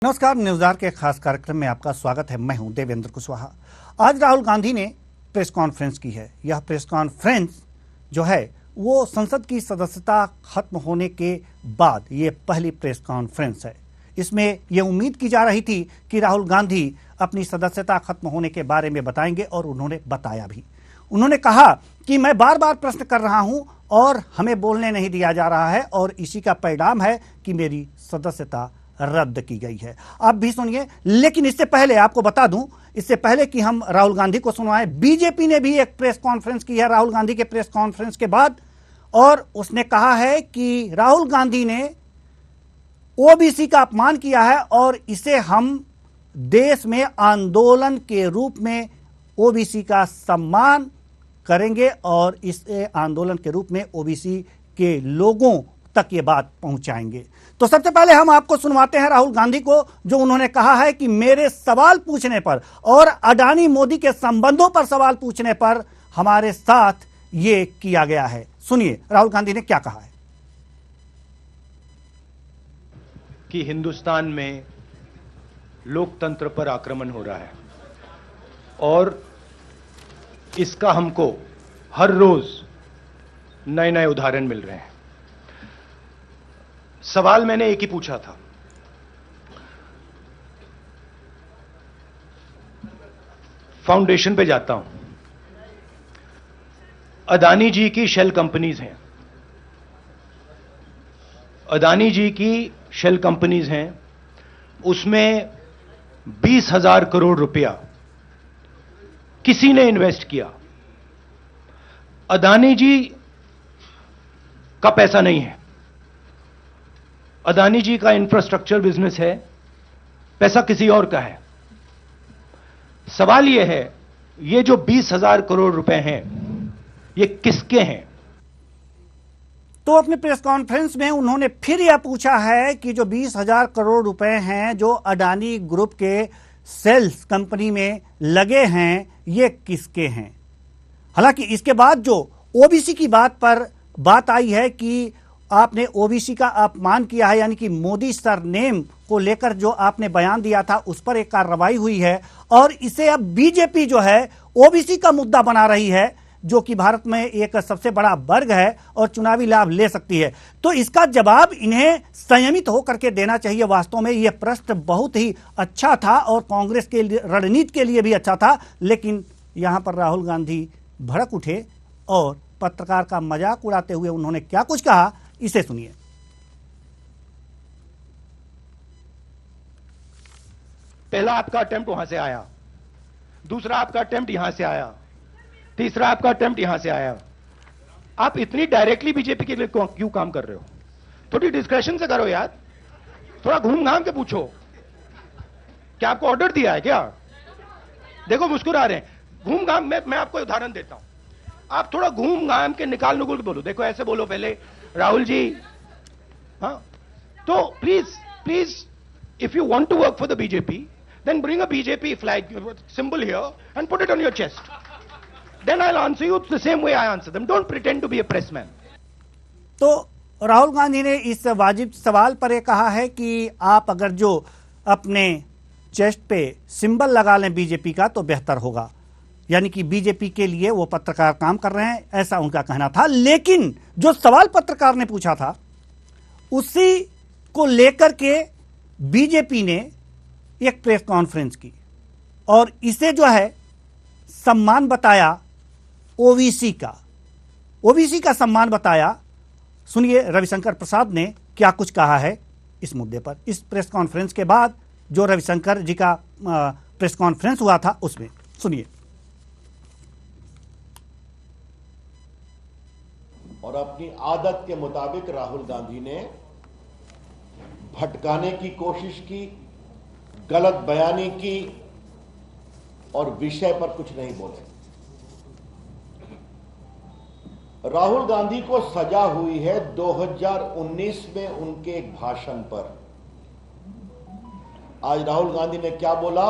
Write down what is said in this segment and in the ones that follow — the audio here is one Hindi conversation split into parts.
नमस्कार, न्यूज़आर के खास कार्यक्रम में आपका स्वागत है। मैं हूं देवेंद्र कुशवाहा। आज राहुल गांधी ने प्रेस कॉन्फ्रेंस की है। यह प्रेस कॉन्फ्रेंस जो है वो संसद की सदस्यता खत्म होने के बाद ये पहली प्रेस कॉन्फ्रेंस है। इसमें यह उम्मीद की जा रही थी कि राहुल गांधी अपनी सदस्यता खत्म होने के बारे में बताएंगे और उन्होंने बताया भी। उन्होंने कहा कि मैं बार बार प्रश्न कर रहा हूं और हमें बोलने नहीं दिया जा रहा है और इसी का परिणाम है कि मेरी सदस्यता रद्द की गई है। आप भी सुनिए। लेकिन इससे पहले आपको बता दूं, इससे पहले कि हम राहुल गांधी को सुनवाएं, बीजेपी ने भी एक प्रेस कॉन्फ्रेंस की है राहुल गांधी के प्रेस कॉन्फ्रेंस के बाद, और उसने कहा है कि राहुल गांधी ने ओबीसी का अपमान किया है और इसे हम देश में आंदोलन के रूप में ओबीसी का सम्मान करेंगे और इसे आंदोलन के रूप में ओबीसी के लोगों तक ये बात पहुंचाएंगे। तो सबसे पहले हम आपको सुनवाते हैं राहुल गांधी को, जो उन्होंने कहा है कि मेरे सवाल पूछने पर और अडानी मोदी के संबंधों पर सवाल पूछने पर हमारे साथ ये किया गया है। सुनिए राहुल गांधी ने क्या कहा है। कि हिंदुस्तान में लोकतंत्र पर आक्रमण हो रहा है और इसका हमको हर रोज नए नए उदाहरण मिल रहे हैं। सवाल मैंने एक ही पूछा था, फाउंडेशन पे जाता हूं, अदानी जी की शेल कंपनीज हैं, अदानी जी की शेल कंपनीज हैं, उसमें 20,000 करोड़ रुपया किसी ने इन्वेस्ट किया। अदानी जी का पैसा नहीं है, अदानी जी का इंफ्रास्ट्रक्चर बिजनेस है, पैसा किसी और का है। सवाल यह है, ये जो 20,000 करोड़ रुपए हैं ये किसके हैं? तो अपने प्रेस कॉन्फ्रेंस में उन्होंने फिर यह पूछा है कि जो 20,000 करोड़ रुपए हैं जो अडानी ग्रुप के सेल्स कंपनी में लगे हैं, ये किसके हैं। हालांकि इसके बाद जो ओबीसी की बात पर बात आई है कि आपने ओबीसी का अपमान किया है, यानी कि मोदी सरनेम को लेकर जो आपने बयान दिया था उस पर एक कार्रवाई हुई है और इसे अब बीजेपी जो है ओबीसी का मुद्दा बना रही है, जो कि भारत में एक सबसे बड़ा वर्ग है और चुनावी लाभ ले सकती है। तो इसका जवाब इन्हें संयमित होकर के देना चाहिए। वास्तव में यह प्रश्न बहुत ही अच्छा था और कांग्रेस के रणनीति के लिए भी अच्छा था, लेकिन यहां पर राहुल गांधी भड़क उठे और पत्रकार का मजाक उड़ाते हुए उन्होंने क्या कुछ कहा, इसे सुनिए। पहला आपका अटेम्प्ट वहां से आया, दूसरा आपका अटेम्प्ट यहां से आया, तीसरा आपका अटेम्प्ट यहां से आया। आप इतनी डायरेक्टली बीजेपी के लिए क्यों काम कर रहे हो? थोड़ी डिस्क्रेशन से करो यार, थोड़ा घूम घाम के पूछो। क्या आपको ऑर्डर दिया है क्या? देखो मुस्कुरा रहे हैं। घूम घाम, मैं आपको उदाहरण देता हूं, आप थोड़ा घूम घाम के निकाल नुकुल के बोलो। देखो ऐसे बोलो पहले, राहुल जी, हाँ, तो please if you want to work for the BJP, then bring a BJP flag symbol here and put it on your chest, then I will answer you the same way I answer them. Don't pretend to be a pressman. तो राहुल गांधी ने इस वाजिब सवाल पर यह कहा है कि आप अगर जो अपने चेस्ट पे सिंबल लगा लें बीजेपी का तो बेहतर होगा, यानी कि बीजेपी के लिए वो पत्रकार काम कर रहे हैं, ऐसा उनका कहना था। लेकिन जो सवाल पत्रकार ने पूछा था उसी को लेकर के बीजेपी ने एक प्रेस कॉन्फ्रेंस की और इसे जो है सम्मान बताया ओबीसी का सम्मान बताया। सुनिए रविशंकर प्रसाद ने क्या कुछ कहा है इस मुद्दे पर, इस प्रेस कॉन्फ्रेंस के बाद जो रविशंकर जी का प्रेस कॉन्फ्रेंस हुआ था उसमें। सुनिए। और अपनी आदत के मुताबिक राहुल गांधी ने भटकाने की कोशिश की, गलत बयानी की और विषय पर कुछ नहीं बोले। राहुल गांधी को सजा हुई है 2019 में उनके एक भाषण पर। आज राहुल गांधी ने क्या बोला,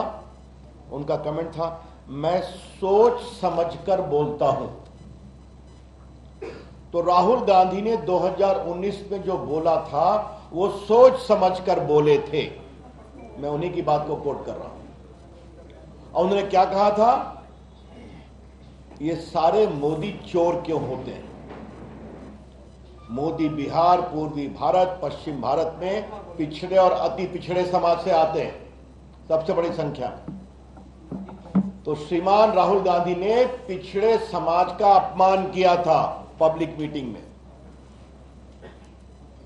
उनका कमेंट था, मैं सोच समझकर बोलता हूं। तो राहुल गांधी ने 2019 में जो बोला था वो सोच समझकर बोले थे। मैं उन्हीं की बात को कोट कर रहा हूं। और उन्होंने क्या कहा था, ये सारे मोदी चोर क्यों होते हैं? मोदी बिहार, पूर्वी भारत, पश्चिम भारत में पिछड़े और अति पिछड़े समाज से आते हैं, सबसे बड़ी संख्या। तो श्रीमान राहुल गांधी ने पिछड़े समाज का अपमान किया था पब्लिक मीटिंग में।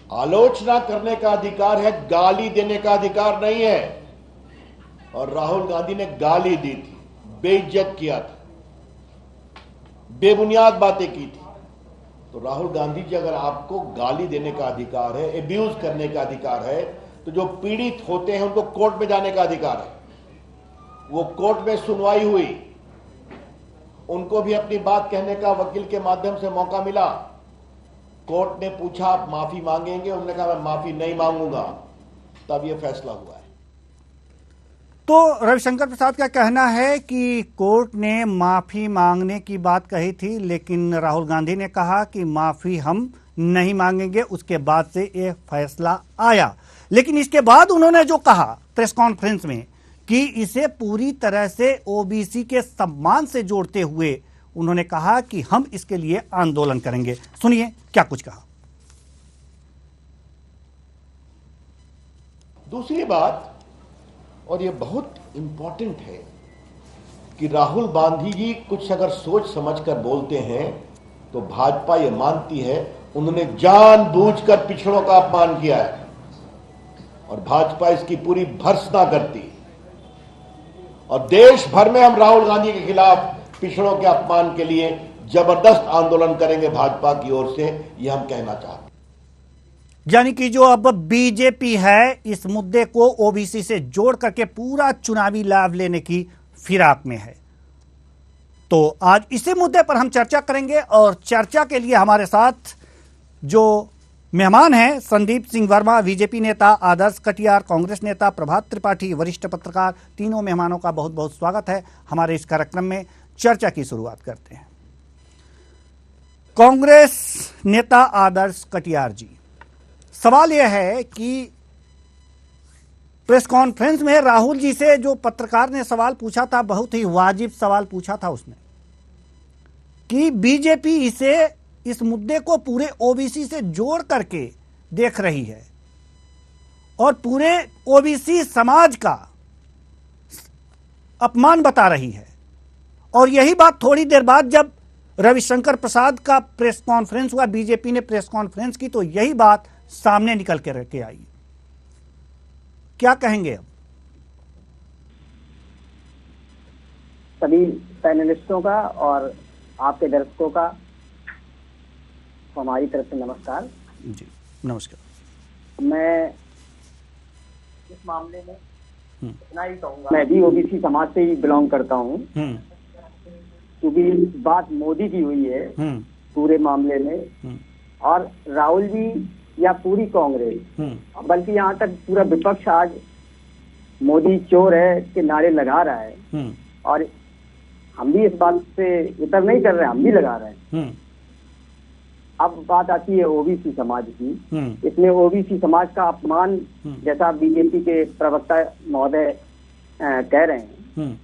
आलोचना करने का अधिकार है, गाली देने का अधिकार नहीं है। और राहुल गांधी ने गाली दी थी, बेइज्जत किया था, बेबुनियाद बातें की थी। तो राहुल गांधी जी, अगर आपको गाली देने का अधिकार है, एब्यूज करने का अधिकार है, तो जो पीड़ित होते हैं उनको कोर्ट में जाने का अधिकार है। वो कोर्ट में सुनवाई हुई, उनको भी अपनी बात कहने का वकील के माध्यम से मौका मिला। कोर्ट ने पूछा आप माफी मांगेंगे? उन्होंने कहा मैं माफी नहीं मांगूंगा। तब यह फैसला हुआ है। तो रविशंकर प्रसाद का कहना है कि कोर्ट ने माफी मांगने की बात कही थी, लेकिन राहुल गांधी ने कहा कि माफी हम नहीं मांगेंगे। उसके बाद से यह फैसला आया। लेकिन इसके बाद उन्होंने जो कहा प्रेस कॉन्फ्रेंस में कि इसे पूरी तरह से ओबीसी के सम्मान से जोड़ते हुए उन्होंने कहा कि हम इसके लिए आंदोलन करेंगे। सुनिए क्या कुछ कहा। दूसरी बात, और ये बहुत इंपॉर्टेंट है, कि राहुल गांधी जी कुछ अगर सोच समझकर बोलते हैं तो भाजपा ये मानती है उन्होंने जानबूझकर पिछड़ों का अपमान किया है, और भाजपा इसकी पूरी भर्त्सना करती। और देश भर में हम राहुल गांधी के खिलाफ पिछड़ों के अपमान के लिए जबरदस्त आंदोलन करेंगे भाजपा की ओर से, यह हम कहना चाहते हैं। यानी कि जो अब बीजेपी है इस मुद्दे को ओबीसी से जोड़ करके पूरा चुनावी लाभ लेने की फिराक में है। तो आज इसी मुद्दे पर हम चर्चा करेंगे, और चर्चा के लिए हमारे साथ जो मेहमान हैं, संदीप सिंह वर्मा, बीजेपी नेता, आदर्श कटियार, कांग्रेस नेता, प्रभात त्रिपाठी, वरिष्ठ पत्रकार। तीनों मेहमानों का बहुत बहुत स्वागत है हमारे इस कार्यक्रम में। चर्चा की शुरुआत करते हैं। कांग्रेस नेता आदर्श कटियार जी, सवाल यह है कि प्रेस कॉन्फ्रेंस में राहुल जी से जो पत्रकार ने सवाल पूछा था, बहुत ही वाजिब सवाल पूछा था उसने, कि बीजेपी इस मुद्दे को पूरे ओबीसी से जोड़ करके देख रही है और पूरे ओबीसी समाज का अपमान बता रही है। और यही बात थोड़ी देर बाद जब रविशंकर प्रसाद का प्रेस कॉन्फ्रेंस हुआ, बीजेपी ने प्रेस कॉन्फ्रेंस की, तो यही बात सामने निकल के आई। क्या कहेंगे अब? सभी पैनलिस्टों का और आपके दर्शकों का हमारी तरफ से नमस्कार। जी नमस्कार। मैं इस मामले में इतना ही कहूँगा, मैं भी ओबीसी समाज से ही बिलोंग करता हूँ, क्योंकि बात मोदी की हुई है पूरे मामले में, और राहुल जी या पूरी कांग्रेस, बल्कि यहाँ तक पूरा विपक्ष आज मोदी चोर है के नारे लगा रहा है, और हम भी इस बात से इतर नहीं कर रहे हैं, हम भी लगा रहे हैं। अब बात आती है ओबीसी समाज की। इसमें ओबीसी समाज का अपमान, जैसा बीजेपी के प्रवक्ता महोदय कह रहे हैं,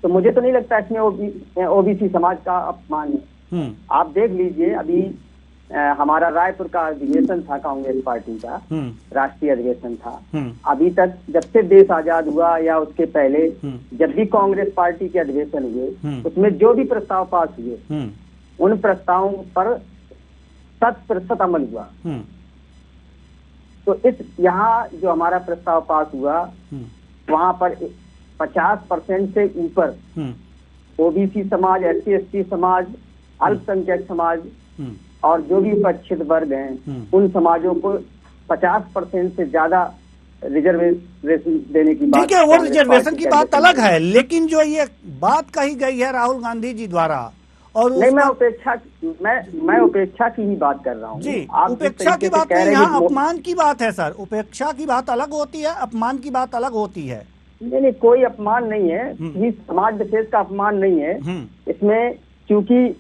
तो मुझे तो नहीं लगता इसमें ओबीसी समाज का अपमान है। आप देख लीजिए, अभी हमारा रायपुर का अधिवेशन था, कांग्रेस पार्टी का राष्ट्रीय अधिवेशन था। अभी तक जब से देश आजाद हुआ या उसके पहले जब भी कांग्रेस पार्टी के अधिवेशन हुए, उसमें जो भी प्रस्ताव पास हुए, उन प्रस्तावों पर 100% अमल हुआ। तो यहाँ जो हमारा प्रस्ताव पास हुआ, वहां पर 50% से ऊपर ओबीसी समाज, SC/ST समाज, अल्पसंख्यक समाज और जो भी उपक्षित वर्ग हैं, उन समाजों को 50% से ज्यादा रिजर्वेशन देने की बात। ठीक है, वो रिजर्वेशन की बात अलग है, लेकिन जो ये बात कही गई है राहुल गांधी जी द्वारा, और नहीं, मैं उपेक्षा की ही बात कर रहा हूँ जी। उपेक्षा की बात नहीं, यहाँ अपमान की बात है सर। उपेक्षा की बात अलग होती है, अपमान की बात अलग होती है। नहीं, कोई अपमान नहीं है, किसी समाज विशेष का अपमान नहीं है इसमें, क्योंकि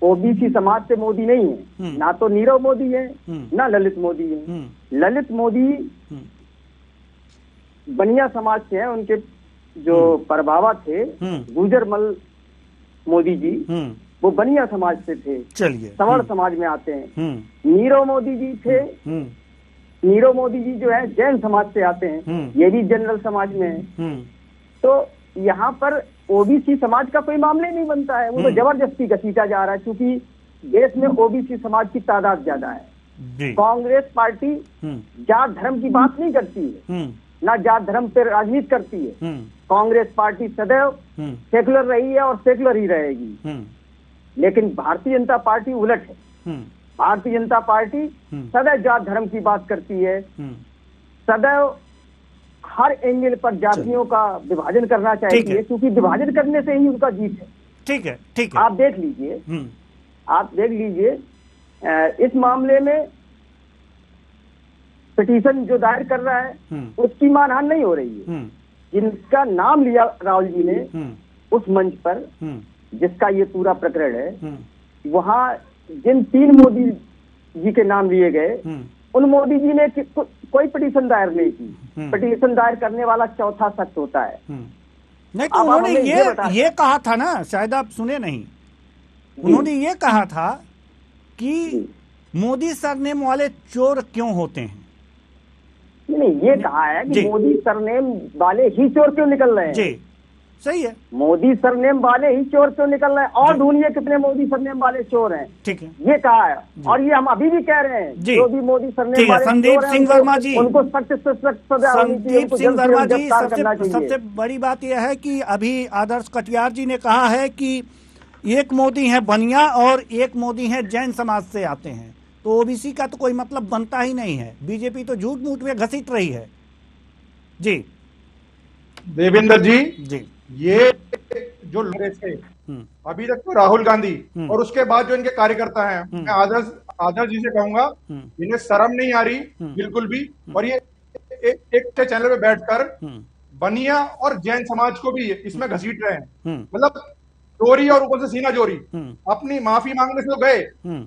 ओबीसी समाज से मोदी नहीं है, ना तो नीरव मोदी है, ना ललित मोदी है। ललित मोदी बनिया समाज से हैं, उनके जो परबावा थे गुजरमल मोदी जी, वो बनिया समाज से थे। चलिए, सवर्ण समाज में आते हैं। नीरव मोदी जी थे, नीरव मोदी जी जो है जैन समाज से आते हैं, ये भी जनरल समाज में है। तो यहाँ पर ओबीसी समाज का कोई मामला ही नहीं बनता है, वो तो जबरदस्ती घसीटा जा रहा है, क्योंकि देश में ओबीसी समाज की तादाद ज्यादा है। कांग्रेस पार्टी जात धर्म की बात नहीं करती है, ना जात धर्म पर राजनीति करती है। कांग्रेस पार्टी सदैव सेकुलर रही है और सेकुलर ही रहेगी। लेकिन भारतीय जनता पार्टी उलट है। भारतीय जनता पार्टी सदैव जात धर्म की बात करती है, सदैव हर एंगल पर जातियों का विभाजन करना चाहती है, क्योंकि विभाजन करने से ही उनका जीत है। ठीक है, ठीक है। आप देख लीजिए, आप देख लीजिए, इस मामले में पिटीशन जो दायर कर रहा है उसकी मानहान नहीं हो रही है। जिनका नाम लिया राहुल जी ने उस मंच पर, जिसका ये पूरा प्रकरण है, वहां जिन 3 मोदी जी के नाम लिए गए, उन मोदी जी ने कोई पिटीशन दायर नहीं की। पिटीशन दायर करने वाला चौथा शख्स होता है। नहीं तो उन्होंने ये कहा था ना, शायद आप सुने नहीं, उन्होंने ये कहा था कि मोदी सरनेम वाले चोर क्यों होते हैं। नहीं, ये कहा है कि मोदी सरनेम वाले ही चोर क्यों निकल रहे हैं। जी, सही है। मोदी सरनेम वाले ही चोर क्यों निकल रहे हैं, और ढूंढिए कितने मोदी सरनेम वाले चोर हैं। ठीक है, ये कहा है, और ये हम अभी भी कह रहे हैं, जो भी मोदी सरनेम वाले संदीप सिंह वर्मा जी, उनको सख्त से सख्त सजा होनी चाहिए। संदीप सिंह वर्मा जी, सबसे बड़ी बात यह है कि अभी आदर्श कटियार जी ने कहा है कि एक मोदी है बनिया और एक मोदी है जैन समाज से आते हैं, तो ओबीसी का तो कोई मतलब बनता ही नहीं है। बीजेपी तो झूठ मूठ में घसीट रही है। जी देवेंद्र जी, जी, ये जो लोग थे अभी तक तो राहुल गांधी और उसके बाद जो इनके कार्यकर्ता हैं, मैं आदर्श जी से कहूंगा, इन्हें शर्म नहीं आ रही बिल्कुल भी। और ये एक चैनल पे बैठकर बनिया और जैन समाज को भी इसमें घसीट रहे हैं। मतलब चोरी और ऊपर से सीना चोरी। अपनी माफी मांगने से तो गए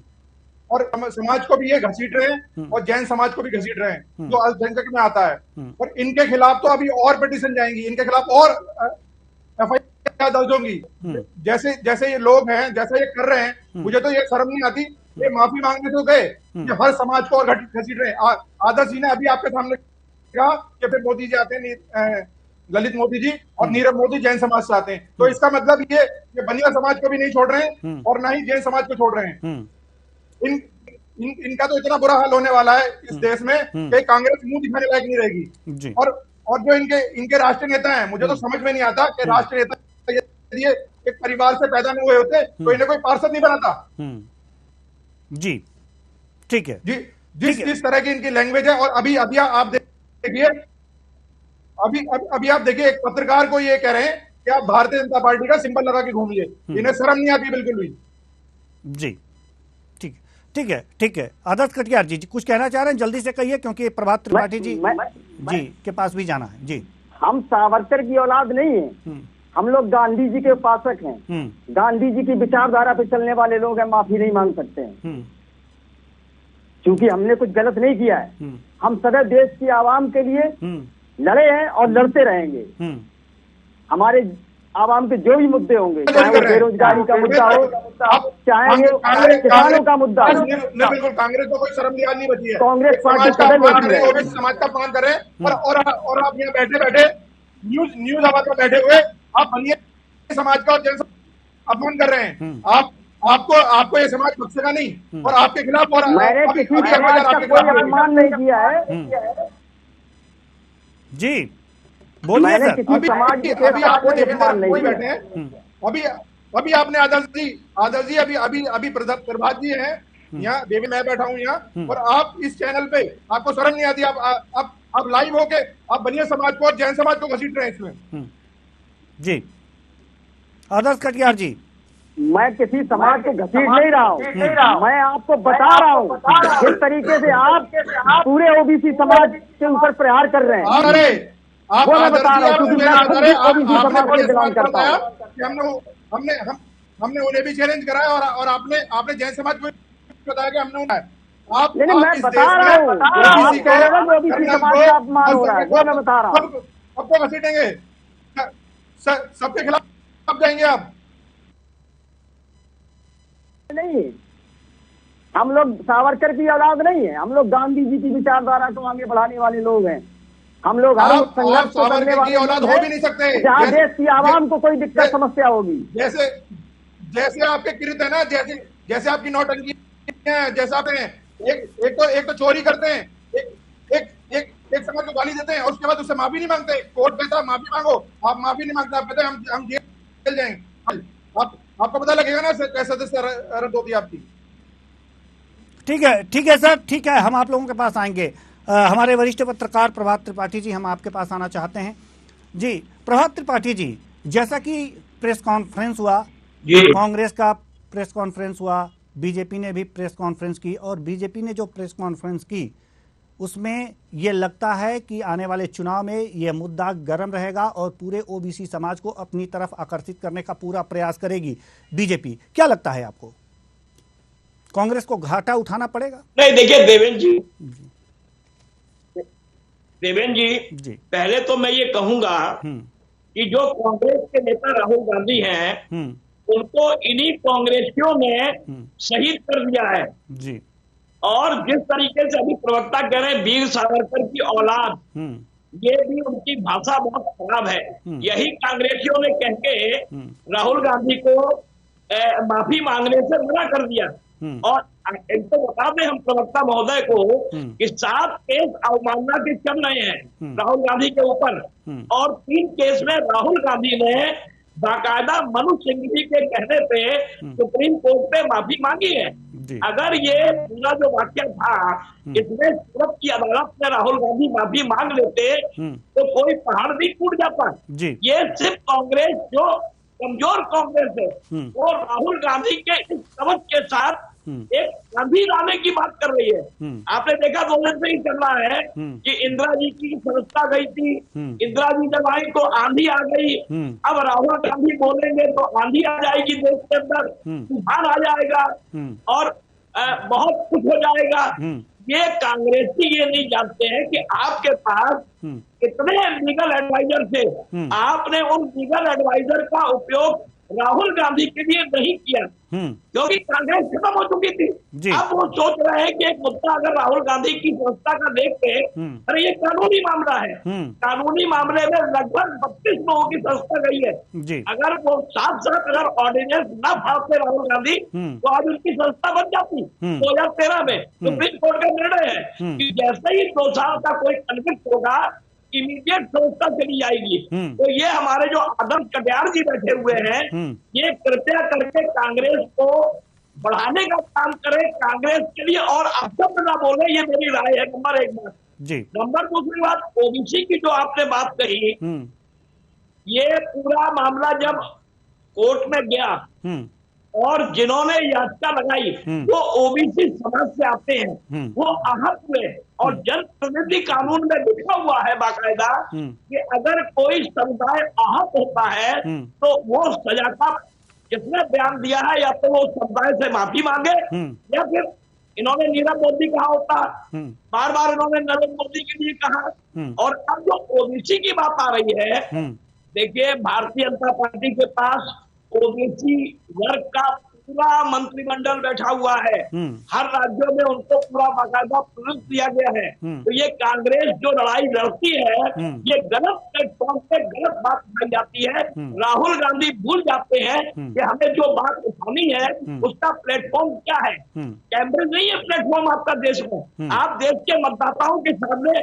और समाज को भी ये घसीट रहे हैं और जैन समाज को भी घसीट रहे हैं, जो अल्पसंख्यक में आता है। और इनके खिलाफ तो अभी और पिटीशन जाएंगी, इनके खिलाफ और एफआईआर दर्ज होंगी। जैसे जैसे ये लोग हैं, जैसा ये कर रहे हैं, मुझे तो ये शर्म नहीं आती। ये माफी मांगने तो गए, ये हर समाज को और घसीट रहे हैं। आदर्श जी ने अभी आपके सामने कहा कि फिर मोदी जी आते हैं, ललित मोदी जी और नीरव मोदी जैन समाज से आते हैं। तो इसका मतलब ये बनिया समाज को भी नहीं छोड़ रहे हैं और ना ही जैन समाज को छोड़ रहे हैं। इनका तो इतना बुरा हाल होने वाला है इस देश में कि कांग्रेस मुंह दिखाने लायक नहीं रहेगी। और जो इनके राष्ट्रीय नेता हैं, मुझे तो समझ में नहीं आता कि राष्ट्रीय नेता यदि एक परिवार से पैदा नहीं हुए होते तो इन्हें कोई पार्षद नहीं बनाता। जी, ठीक है जी। जिस तरह की इनकी लैंग्वेज है, और अभी आप देखिए, अभी आप देखिए, एक पत्रकार को ये कह रहे हैं कि आप भारतीय जनता पार्टी का सिंबल लगा के घूमिए। इन्हें शर्म नहीं आती बिल्कुल भी। जी, ठीक है। आदर्श कटियार जी कुछ कहना चाह रहे हैं, जल्दी से कहिए, क्योंकि प्रभात त्रिपाठी जी के पास भी जाना है। जी, हम सावरकर की औलाद नहीं है, हम लोग गांधी जी के उपासक हैं। गांधी जी की विचारधारा पे चलने वाले लोग हैं, माफी नहीं मांग सकते हैं, क्योंकि हमने कुछ गलत नहीं किया है। हम सदैव देश की आवाम के लिए लड़े हैं और लड़ते रहेंगे। हमारे आवाम के जो भी मुद्दे होंगे, चाहे वो बेरोजगारी का मुद्दा हो, चाहे वो किसानों का मुद्दा हो। बिल्कुल, कांग्रेस को कोई शर्म लिहाज नहीं बची है। कांग्रेस पार्टी समाज का अपमान कर रहे हैं, और आप यहाँ बैठे बैठे न्यूज आवाज में बैठे हुए आप बनिया समाज का और जन अपमान कर रहे हैं। आपको ये समाज बख्शेगा नहीं, और आपके खिलाफ और मैंने किसी समाज का कोई अपमान नहीं किया है। जी बोलिए सर। अभी आपको बैठे हैं, अभी आपने आदर्श जी अभी प्रभात जी हैं यहाँ, देवी मैं बैठा हूँ यहाँ, और आप इस चैनल पे, आपको शर्म नहीं आती? आप लाइव होके आप बनिया समाज को और जैन समाज को घसीट रहे हैं इसमें। जी आदर्श कटियार जी, मैं किसी समाज को घसीट नहीं रहा हूँ, मैं आपको बता रहा हूँ जिस तरीके से आप पूरे ओबीसी समाज के ऊपर प्रहार कर रहे हैं। अरे वो मैं बता रहा हूँ, क्योंकि मैं ओबीसी समाज से बिलोंग करता हूँ। हमने उन्हें भी चैलेंज कराया, और आपने जैन समाज को बताया कि हमने आप नहीं मैं इस बता देश रहा में हूँ, आप कह रहे हो जो ओबीसी समाज का अपमान हो रहा है, वो मैं बता रहा हूँ। सबको घसीटेंगे, सबके खिलाफ कब जाएंगे आप? नहीं, हम लोग सावरकर की औलाद नहीं है, हम लोग गांधी जी की विचारधारा को आगे बढ़ाने वाले लोग हैं। हम लोग हर आप संघर्ष को करने सावरकर वाले की औलाद लोग हो हैं, भी नहीं सकते। जहाँ देश की आवाम को कोई दिक्कत समस्या होगी। जैसे जैसे आपके किरित है ना, जैसे जैसे आपकी नौटंकी है, जैसा आप हैं, एक तो चोरी करते हैं, एक समाज को गाली देते हैं और उसके बाद उससे माफी नहीं मांगते। कोर्ट कहता माफी मांगो, आप माफी नहीं मांगते, आप कहते हैं हम जेल जाएंगे। आपको पता लगेगा ना कैसे सदस्यता रद्द होती है आपकी। ठीक है सर, ठीक है, हम आप लोगों के पास आएंगे। हमारे वरिष्ठ पत्रकार प्रभात त्रिपाठी जी, हम आपके पास आना चाहते हैं। जी प्रभात त्रिपाठी जी, जैसा कि प्रेस कॉन्फ्रेंस हुआ, कांग्रेस का प्रेस कॉन्फ्रेंस हुआ, बीजेपी ने भी प्रेस कॉन्फ्रेंस की, और बीजेपी ने जो प्रेस कॉन्फ्रेंस की उसमें ये लगता है कि आने वाले चुनाव में ये मुद्दा गर्म रहेगा और पूरे ओबीसी समाज को अपनी तरफ आकर्षित करने का पूरा प्रयास करेगी बीजेपी। क्या लगता है आपको, कांग्रेस को घाटा उठाना पड़ेगा? नहीं, देखिए देवेंद्र जी, पहले तो मैं ये कहूंगा कि जो कांग्रेस के नेता राहुल गांधी हैं, उनको इन्हीं कांग्रेसियों ने शहीद कर दिया है जी। और जिस तरीके से अभी प्रवक्ता कह रहे हैं वीर सावरकर की औलाद, ये भी उनकी भाषा बहुत खराब है। यही कांग्रेसियों ने कह के राहुल गांधी को माफी मांगने से मना कर दिया। और एक तो बता दें हम प्रवक्ता महोदय को कि 7 केस अवमानना के चल रहे हैं राहुल गांधी के ऊपर, और 3 केस में राहुल गांधी ने बाकायदा मनु सिंह जी के कहने पे सुप्रीम कोर्ट पे माफी मांगी है। अगर ये पूरा जो वाक्य था इसमें सूरत की अदालत में राहुल गांधी माफी मांग लेते तो कोई पहाड़ भी टूट जाता। ये सिर्फ कांग्रेस जो कमजोर कांग्रेस है वो राहुल गांधी के इस कवच के साथ एक गांधी लाने की बात कर रही है। आपने देखा 2 दिन से ही चल रहा है कि इंदिरा जी की संस्था गई थी, इंदिरा जी जब आई तो आंधी आ गई, अब राहुल गांधी बोलेंगे तो आंधी आ जाएगी देश के अंदर, तूफान आ जाएगा और बहुत कुछ हो जाएगा। ये कांग्रेसी ये नहीं जानते हैं कि आपके पास कितने लीगल एडवाइजर थे, आपने उन लीगल एडवाइजर का उपयोग राहुल गांधी के लिए नहीं किया क्योंकि कांग्रेस खत्म हो चुकी थी। अब वो सोच रहे हैं कि एक मुद्दा अगर राहुल गांधी की संस्था का देखते, अरे ये कानूनी मामला है, कानूनी मामले में लगभग 32 लोगों की संस्था गई है। अगर वो साथ अगर ऑर्डिनेंस न फाड़ते राहुल गांधी तो आज उनकी संस्था बन जाती। 2013 में सुप्रीम कोर्ट का निर्णय है कि जैसे ही 2 साल का कोई कन्विक्ट होगा इमीडिएट संस्था चली जाएगी। तो ये हमारे जो आदम कटियार जी बैठे हुए हैं, ये कृपया करके कांग्रेस को बढ़ाने का काम करें, कांग्रेस के लिए और अपशब्द ना बोले, ये मेरी राय है। नंबर 1 बात जी। नंबर 2 बात, ओबीसी की जो आपने बात कही, ये पूरा मामला जब कोर्ट में गया और जिन्होंने याचिका लगाई वो ओबीसी समाज से आते हैं, वो आहत हुए और जनप्रतिनिधि कानून में लिखा हुआ है बाकायदा कि अगर कोई समुदाय आहत होता है तो वो सजा का जिसने बयान दिया है या तो वो समुदाय से माफी मांगे या फिर इन्होंने नीरव मोदी कहा होता, बार बार इन्होंने नरेंद्र मोदी के लिए कहा। और अब जो ओबीसी की बात आ रही है, देखिए भारतीय जनता पार्टी के पास ओबीसी वर्ग का पूरा मंत्रिमंडल बैठा हुआ है, हर राज्यों में उनको पूरा बाकायदा प्रेरित दिया गया है। तो ये कांग्रेस जो लड़ाई लड़ती है ये गलत प्लेटफॉर्म पे गलत बात उठाई जाती है। राहुल गांधी भूल जाते हैं कि हमें जो बात उठानी है उसका प्लेटफॉर्म क्या है। कैम्ब्रिज नहीं है प्लेटफॉर्म आपका देश में। आप देश के मतदाताओं के सामने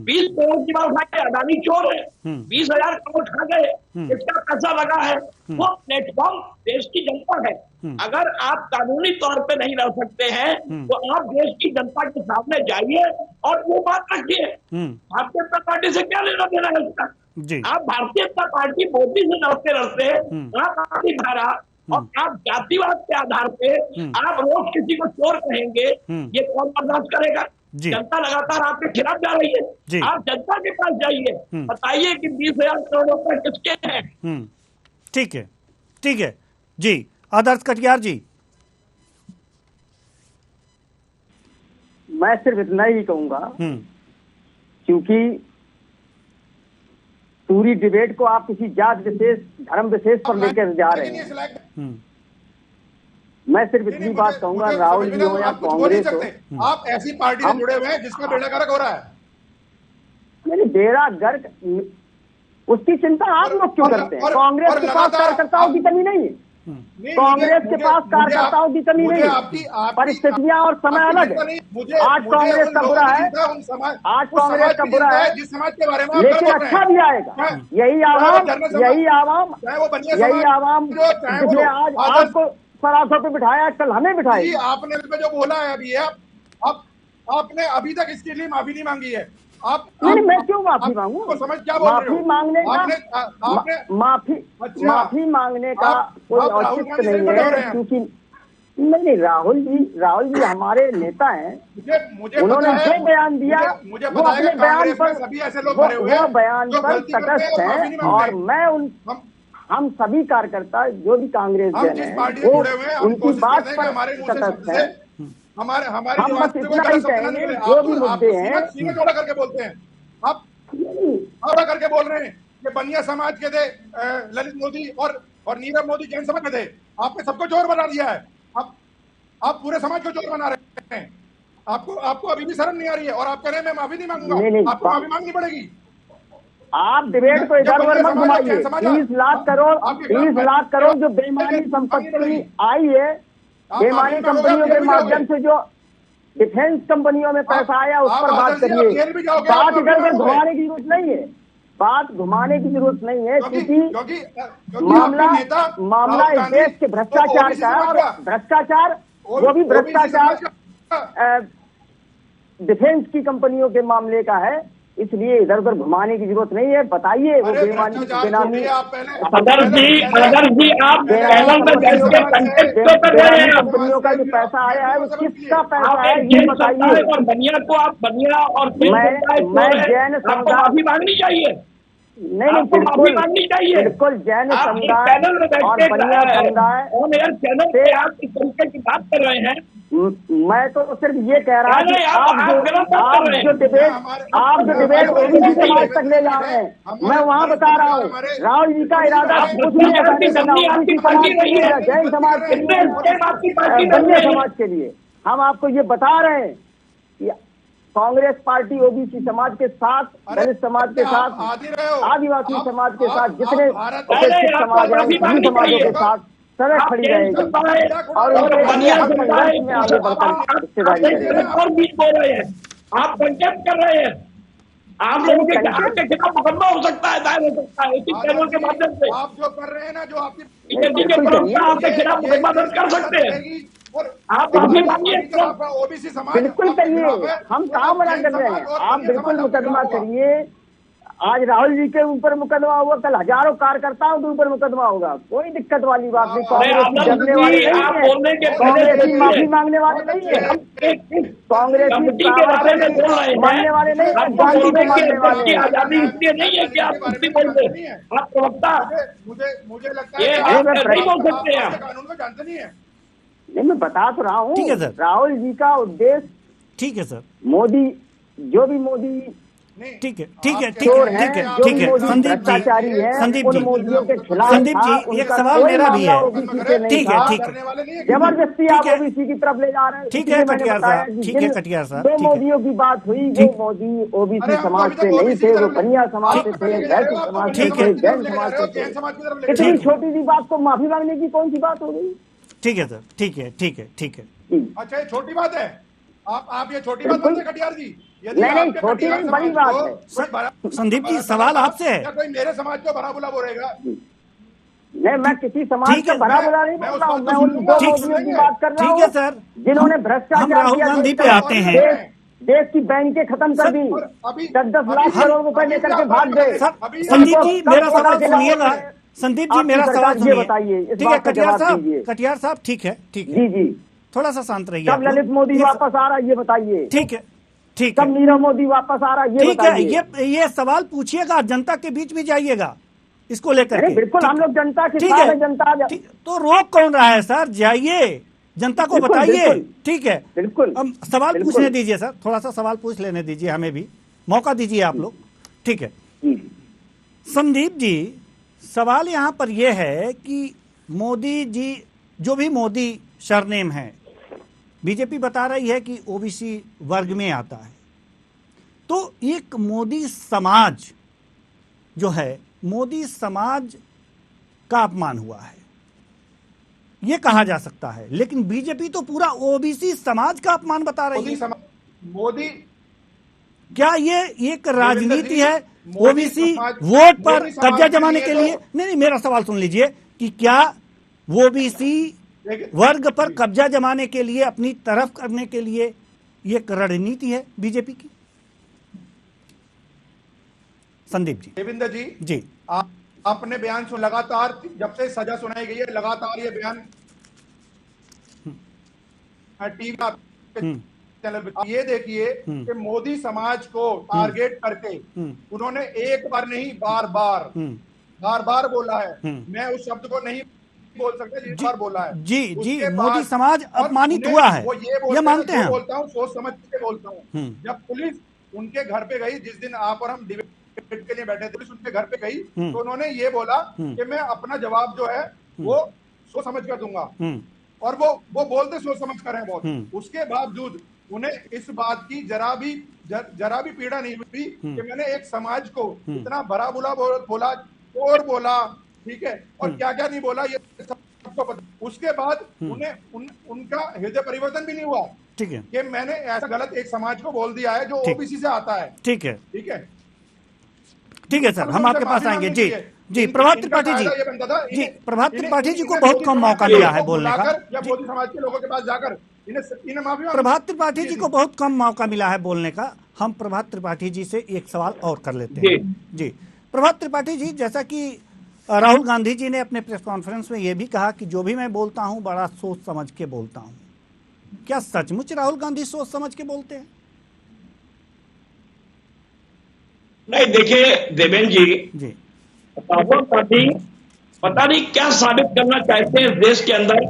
20 करोड़ की बात उठा के अडानी चोर है, 20,000 करोड़ खा गए, इसका पैसा लगा है, वो प्लेटफॉर्म देश की जनता है। अगर आप कानूनी तौर पे नहीं रह सकते हैं तो आप देश की जनता के सामने जाइए और वो बात रखिए। भारतीय जनता पार्टी से क्या लेना देना है इसका? आप भारतीय जनता पार्टी मोदी से लड़ते लड़ते आप अपनी धारा और आप जातिवाद के आधार पे आप रोज किसी को चोर कहेंगे, ये कौन बर्दाश्त करेगा? जनता लगातार आपके खिलाफ जा रही है। आप जनता के पास जाइए, बताइए कि 20,000 करोड़ रुपए किसके हैं। ठीक है जी। आदर्श कटियार जी। मैं सिर्फ इतना ही कहूंगा, क्योंकि पूरी डिबेट को आप किसी जात विशेष, धर्म विशेष पर लेकर जा रहे हैं। मैं सिर्फ इतनी बात कहूंगा, राहुल जी हो या कांग्रेस हो, आप ऐसी पार्टी से जुड़े हुए हैं जिसका बेड़ा गर्क हो रहा है। नहीं, बेड़ा गर्क उसकी चिंता आप लोग क्यों करते हैं? कांग्रेस के पास कार्यकर्ताओं की कमी नहीं है, कांग्रेस के पास कार्यकर्ताओं की कमी नहीं है, परिस्थितियां और समय अलग है। आज कांग्रेस का बुरा है, आज कांग्रेस का बुरा है, जिस समाज के बारे में लेकिन अच्छा भी आएगा। यही आवाम जिसने आज आपको सरासों पे बिठाया, कल हमें बिठाया। आपने जो बोला है अभी, आपने अभी तक इसके लिए माफी नहीं मांगी है। आप नहीं, मैं क्यों माफी मांगू? समझ क्या बोल रहे हो? माफी मांगने का माफी मांगने का कोई औचित्य नहीं है, क्योंकि नहीं, राहुल जी हमारे नेता हैं। उन्होंने जो बयान दिया वो अपने बयान पर वो बयान पर तटस्थ हैं, और मैं हम सभी कार्यकर्ता जो भी कांग्रेस जन हैं वो उनकी बात पर तटस्थ है। हम बस इतना ही कहेंगे, जो भी मुद्दे हैं करके बोलते हैं, आप करके बोल रहे हैं कि बनिया समाज के थे ललित मोदी और नीरव मोदी जैन समाज के थे। आपने सबको चोर बना दिया है। आप पूरे समाज को चोर बना रहे हैं। आपको अभी भी शर्म नहीं आ रही है, और आप कह रहे हैं मैं माफी नहीं मांगूंगा। आपको माफी मांगनी पड़ेगी। आप डिबेट को इधर उधर मत घुमाइए। 30 लाख करोड़ जो बेईमानी संपत्ति आई है, बेईमानी कंपनियों के माध्यम से जो डिफेंस कंपनियों में पैसा आया, उस पर बात करिए। बात इधर उधर घुमाने की जरूरत नहीं है, बात घुमाने की जरूरत नहीं है, क्योंकि मामला इस देश के भ्रष्टाचार का है, और भ्रष्टाचार वो भी भ्रष्टाचार डिफेंस की कंपनियों के मामले का है, इसलिए इधर उधर घुमाने की जरूरत नहीं है। बताइए वो बेनामी कंपनियों का जो पैसा आया है वो किसका पैसा है, ये बताइए। मैं जैन समुदाय मांगनी चाहिए, नहीं, बिल्कुल जैन समुदाय और बनिया समुदाय से आप इस तरीके की बात कर रहे हैं। मैं तो सिर्फ ये कह रहा हूँ कि आप जो डिबेट ओबीसी समाज तक ले जा रहे हैं, मैं वहाँ बता रहा हूँ राहुल जी का इरादा कुछ नहीं है, जैन समाज के लिए, बनिया समाज के लिए। हम आपको ये बता रहे हैं कि कांग्रेस पार्टी ओबीसी समाज के साथ, दलित समाज के साथ, आदिवासी समाज के साथ, जितने समाज हैं उन सभी समाजों के साथ सड़क खड़ी रहेगी, और आगे बढ़कर हिस्सेदारी करेंगे। आप कंटेम्प्ट कर रहे हैं, आप लोगों के खिलाफ मुकदमा हो सकता है, दायर हो सकता है इसी चैनल के माध्यम से। आप जो कर रहे हैं ना, जो आपके आपके खिलाफ मुकदमा दर्ज कर सकते हैं। आप ओबीसी समाज बिल्कुल करिए, हम कहाँ मना कर रहे हैं, आप बिल्कुल मुकदमा करिए। आज राहुल जी के ऊपर मुकदमा हुआ, कल हजारों कार्यकर्ताओं के ऊपर मुकदमा होगा, कोई दिक्कत वाली बात नहीं। कांग्रेस जमने वाले नहीं है, कांग्रेस माफी मांगने वाले नहीं है, कांग्रेस मानने वाले नहीं है, गांधी को मानने वाले हैं। आजादी इसलिए नहीं है कि आप कुछ बोलते हैं, आप प्रवक्ता मुझे लगता है बोल सकते हैं, कानून को जानते नहीं है। नहीं, मैं बता तो रहा हूँ, ठीक है सर, राहुल जी का उद्देश्य, ठीक है सर, मोदी जो भी मोदी ठीक है संदीप जी एक सवाल मेरा भी है। ठीक है जबरदस्ती आप ओबीसी की तरफ ले जा रहे हैं। ठीक है कटियार साहब, दो मोदियों की बात हुई, वो मोदी ओबीसी समाज से नहीं थे, वो बनिया समाज से थे, दलित समाज से थे, जैन समाज से थे। इतनी छोटी सी बात को माफी मांगने की कौन सी बात हो गई? ठीक है सर, ठीक है। अच्छा, ये छोटी बात है, आप ये छोटी बात बोलते कटियार जी? नहीं, छोटी नहीं, बड़ी बात है। संदीप जी सवाल आपसे है, कोई मेरे समाज को भला बुला बोलेगा? नहीं, मैं किसी समाज का भला बुला नहीं बोल रहा हूँ, मैं उन दो मोदियों की बात कर रहा हूँ। ठीक है सर, जिन्होंने भ्रष्टाचार राहुल गांधी पे आते हैं, देश की बैंकें खत्म कर दी, 10-10 लाख करोड़ रुपए लेकर के भाग गए। संदीप जी मेरा सवाल सुनिएगा, संदीप जी मेरा सवाल सुनिए, बताइए। ठीक है कटियार साहब, ठीक है जी, थोड़ा सा शांत रहिए। कब ललित मोदी वापस आ रहा है ये बताइए? ठीक है कब नीरव मोदी वापस आ रहा है ये बताइए? ठीक है, ये सवाल पूछिएगा, जनता के बीच भी जाइएगा इसको लेकर के। बिल्कुल, हम लोग जनता के साथ है, जनता। तो रोक कौन रहा है सर? जाइए, जनता को बिल्कुल, बताइए। बिल्कुल। ठीक है, बिल्कुल अब सवाल बिल्कुल। पूछने दीजिए सर, थोड़ा सा सवाल पूछ लेने दीजिए, हमें भी मौका दीजिए आप लोग। ठीक है जी। संदीप जी, सवाल यहां पर यह है कि मोदी जी, जो भी मोदी सरनेम है, बीजेपी बता रही है कि ओबीसी वर्ग में आता है, तो एक मोदी समाज जो है, मोदी समाज का अपमान हुआ है, यह कहा जा सकता है, लेकिन बीजेपी तो पूरा ओबीसी समाज का अपमान बता रही है। मोदी, क्या ये एक राजनीति है मोदी ओबीसी समाज, वोट पर मोदी समाज कब्जा के जमाने लिए के तो- लिए? नहीं, मेरा सवाल सुन लीजिए कि क्या ओबीसी वर्ग पर कब्जा जमाने के लिए, अपनी तरफ करने के लिए ये एक रणनीति है बीजेपी की? संदीप जी। देवेंद्र जी, जी, आपने बयान सुन, लगातार जब से सजा सुनाई गई है, लगातार ये बयान टीवी चैनल पे, ये देखिए कि मोदी समाज को टारगेट करके उन्होंने एक बार नहीं, बार बार बोला है। मैं उस शब्द को नहीं बोल सकता जिस बार बोला है। जी जी, उसके मोदी बाद- समाज और अपमानित उन्हें हुआ है, वो ये ये मानते हैं हम। बोलता हूँ, सोच समझ के बोलता हूँ। जब पुलिस उनके घर पे गई, जिस दिन आप और हम डिबेट के लिए बैठे थे, पुलिस उनके घर पे गई, तो उन्होंने ये बोला कि मैं अपना जवाब जो है वो सोच समझ कर दूंगा, और वो बोलते सोच समझ कर हैं बहुत। उसके बावजूद उन्हें इस बात की जरा भी पीड़ा नहीं हुई कि मैंने एक समाज को इतना भरा बुला बोला, चोर बोला, ठीक है, और क्या क्या नहीं बोला, ये सबको पता। उसके बाद उन्हें उनका हृदय परिवर्तन भी नहीं हुआ, ठीक है, कि मैंने ऐसा गलत एक समाज को बोल दिया है जो ओबीसी से आता है। ठीक है, ठीक है, ठीक है सर, हम आपके पास आएंगे। जी जी, प्रभात त्रिपाठी जी, जी प्रभात त्रिपाठी जी को बहुत कम मौका मिला है बोलने का। या मोदी समाज के लोगों के पास जाकर इन्हें माफी, प्रभात त्रिपाठी जी को बहुत कम मौका मिला है बोलने का। हम प्रभात त्रिपाठी जी से एक सवाल और कर लेते हैं। जी प्रभात त्रिपाठी जी, जैसा कि राहुल गांधी जी ने अपने प्रेस कॉन्फ्रेंस में यह भी कहा कि जो भी मैं बोलता हूं बड़ा सोच समझ के बोलता हूं, क्या सचमुच राहुल गांधी सोच समझ के बोलते हैं? नहीं, देखिए देवेंद्र जी, राहुल गांधी पता नहीं क्या साबित करना चाहते हैं देश के अंदर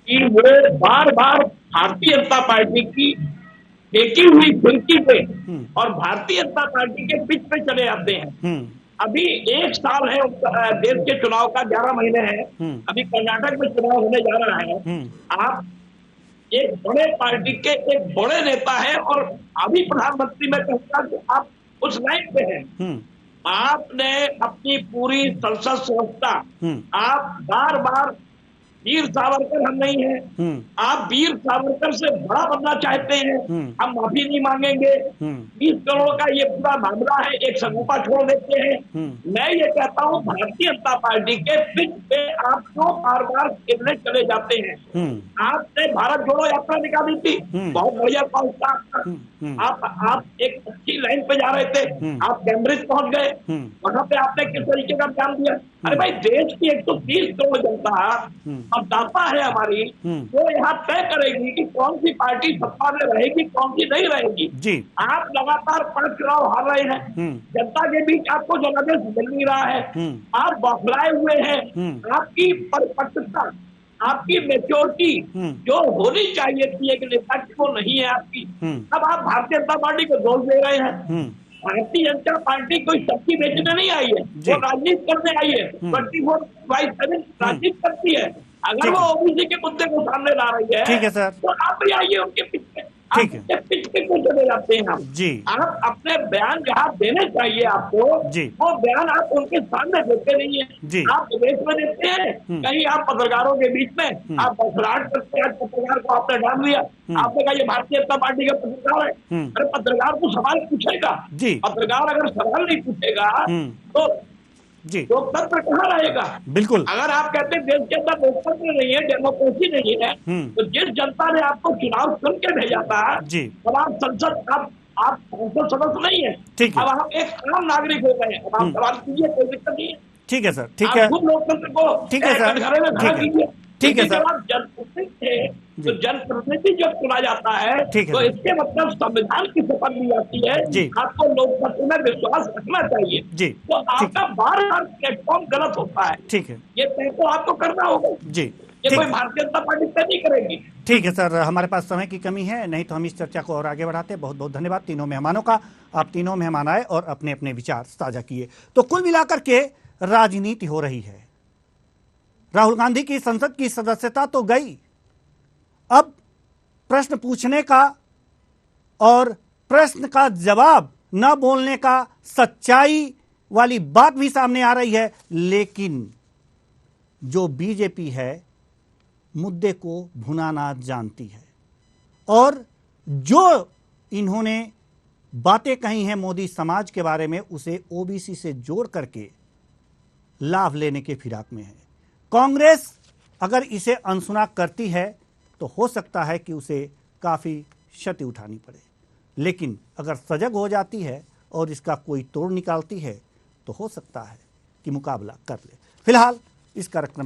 कि वो बार बार भारतीय जनता पार्टी की फेंकी हुई खिड़की पे और भारतीय जनता पार्टी के पिच पे चले आते हैं। अभी 1 साल है देश के चुनाव का, 11 महीने हैं, अभी कर्नाटक में चुनाव होने जा रहा है। आप एक बड़े पार्टी के एक बड़े नेता है और अभी प्रधानमंत्री में कहूंगा कि आप उस लाइन पे हैं। आपने अपनी पूरी संसद संस्था, आप बार बार वीर सावरकर हम नहीं है, आप वीर सावरकर से बड़ा बनना चाहते हैं, हम माफी नहीं मांगेंगे। 20 करोड़ का ये पूरा मामला है, एक सगुफा छोड़ देते हैं। मैं ये कहता हूँ भारतीय जनता पार्टी के पिच पे आप क्यों बार बार खेलने चले जाते हैं? आपने भारत जोड़ो यात्रा निकाली थी, बहुत बढ़िया कौन था, आप एक अच्छी लाइन पे जा रहे थे, आप कैम्ब्रिज पहुंच गए, वहां पे आपने किस तरीके का ध्यान दिया? अरे भाई, देश की 130 करोड़ जनता मतदाता है हमारी, वो यहाँ तय करेगी कि कौन सी पार्टी सत्ता में रहेगी, कौन सी नहीं रहेगी। जी। आप लगातार 5 चुनाव हार रहे हैं, जनता के बीच आपको जनादेश मिल नहीं रहा है, आप बौखलाए हुए हैं, आपकी परिपक्वता, आपकी मेच्योरिटी जो होनी चाहिए थी एक नेता की, वो नहीं है आपकी। अब आप भारतीय जनता पार्टी को दोष दे रहे हैं। भारतीय जनता पार्टी कोई शक्ति बेचने नहीं आई है, वो राजनीति करने आई है। 24/7 राजनीति करती है। अगर वो ओबीसी के मुद्दे को सामने ला रही है, ठीक है सर, तो आप भी आइए उनके पीछे, ठीक है, पिछले को चले जाते हैं आप। जी, आप अपने बयान जहाँ देने चाहिए आपको, वो बयान आप उनके सामने देते नहीं है, आप विदेश में देते हैं, कहीं आप पत्रकारों के बीच में आप बसराहट करते हैं। पत्रकार को आपने डाल दिया, आपने कहा ये भारतीय जनता पार्टी का पत्रकार है। अरे पत्रकार को सवाल पूछेगा, पत्रकार अगर सवाल नहीं पूछेगा तो लोकतंत्र कहाँ रहेगा? बिल्कुल। अगर आप कहते हैं देश के अंदर लोकतंत्र नहीं है, डेमोक्रेसी नहीं है, तो जिस जनता ने आपको चुनाव चुन के भेजा था, अब आप संसद, आप संसद सदस्य नहीं है, अब आप एक आम नागरिक हो गए, अब आप सवाल कीजिए, कोई दिक्कत नहीं है। ठीक है सर, ठीक है, लोकतंत्र को ठीक है सर, ठीक है सर। जब आप जनप्रतिनिधि थे, तो जनप्रतिनिधि जब चुना जाता है तो इसके मतलब संविधान की शपथ ली जाती है, आपको लोकतंत्र में विश्वास रखना चाहिए। तो आपका बार बार प्लेटफॉर्म गलत होता है, ठीक है, ये तय तो आपको करना होगा। जी, ये कोई भारतीय जनता पार्टी तय नहीं करेगी। ठीक है सर, हमारे पास समय की कमी है, नहीं तो हम इस चर्चा को और आगे बढ़ाते हैं। बहुत बहुत धन्यवाद तीनों मेहमानों का। आप तीनों मेहमान आए और अपने अपने विचार साझा किए। तो कुल मिलाकर के राजनीति हो रही है। राहुल गांधी की संसद की सदस्यता तो गई, अब प्रश्न पूछने का और प्रश्न का जवाब न बोलने का सच्चाई वाली बात भी सामने आ रही है। लेकिन जो बीजेपी है मुद्दे को भुनाना जानती है, और जो इन्होंने बातें कही हैं मोदी समाज के बारे में, उसे ओबीसी से जोड़ करके लाभ लेने के फिराक में है। कांग्रेस अगर इसे अनसुना करती है तो हो सकता है कि उसे काफ़ी क्षति उठानी पड़े, लेकिन अगर सजग हो जाती है और इसका कोई तोड़ निकालती है तो हो सकता है कि मुकाबला कर ले। फिलहाल इस कार्यक्रम में